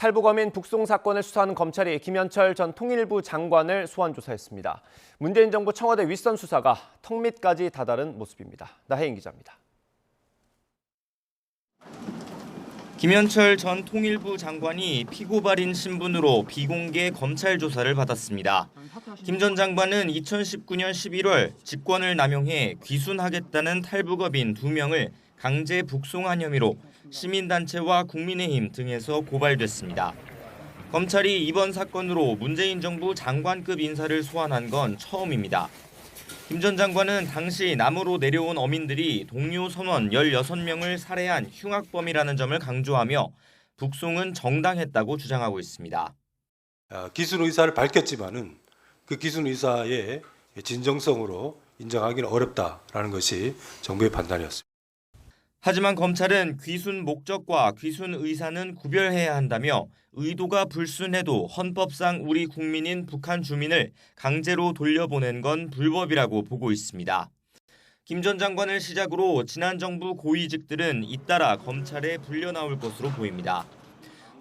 탈북어민 북송 사건을 수사하는 검찰이 김현철 전 통일부 장관을 소환 조사했습니다. 문재인 정부 청와대 윗선 수사가 턱밑까지 다다른 모습입니다. 나혜인 기자입니다. 김현철 전 통일부 장관이 피고발인 신분으로 비공개 검찰 조사를 받았습니다. 김 전 장관은 2019년 11월 직권을 남용해 귀순하겠다는 탈북어민 2명을 강제 북송한 혐의로 시민단체와 국민의힘 등에서 고발됐습니다. 검찰이 이번 사건으로 문재인 정부 장관급 인사를 소환한 건 처음입니다. 김 전 장관은 당시 남으로 내려온 어민들이 동료 선원 16명을 살해한 흉악범이라는 점을 강조하며 북송은 정당했다고 주장하고 있습니다. 기순 의사를 밝혔지만은 그 기순 의사의 진정성으로 인정하기는 어렵다라는 것이 정부의 판단이었습니다. 하지만 검찰은 귀순 목적과 귀순 의사는 구별해야 한다며 의도가 불순해도 헌법상 우리 국민인 북한 주민을 강제로 돌려보낸 건 불법이라고 보고 있습니다. 김 전 장관을 시작으로 지난 정부 고위직들은 잇따라 검찰에 불려나올 것으로 보입니다.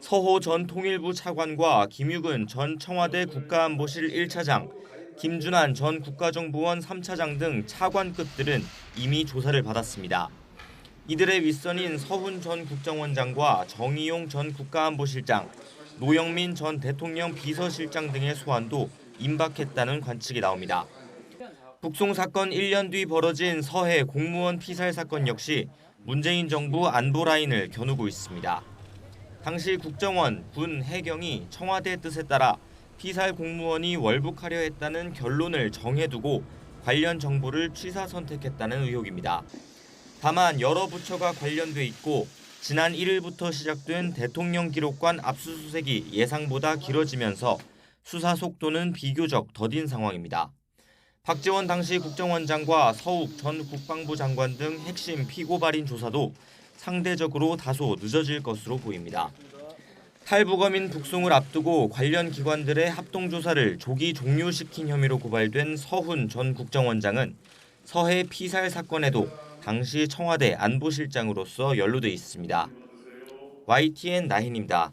서호 전 통일부 차관과 김육은 전 청와대 국가안보실 1차장, 김준한 전 국가정보원 3차장 등 차관급들은 이미 조사를 받았습니다. 이들의 윗선인 서훈 전 국정원장과 정의용 전 국가안보실장, 노영민 전 대통령 비서실장 등의 소환도 임박했다는 관측이 나옵니다. 북송 사건 1년 뒤 벌어진 서해 공무원 피살 사건 역시 문재인 정부 안보 라인을 겨누고 있습니다. 당시 국정원, 군, 해경이 청와대 뜻에 따라 피살 공무원이 월북하려 했다는 결론을 정해두고 관련 정보를 취사 선택했다는 의혹입니다. 다만 여러 부처가 관련돼 있고 지난 1일부터 시작된 대통령 기록관 압수수색이 예상보다 길어지면서 수사 속도는 비교적 더딘 상황입니다. 박지원 당시 국정원장과 서욱 전 국방부 장관 등 핵심 피고발인 조사도 상대적으로 다소 늦어질 것으로 보입니다. 탈북어민 북송을 앞두고 관련 기관들의 합동조사를 조기 종료시킨 혐의로 고발된 서훈 전 국정원장은 서해 피살 사건에도 당시 청와대 안보실장으로서 연루돼 있습니다. YTN 나힌입니다.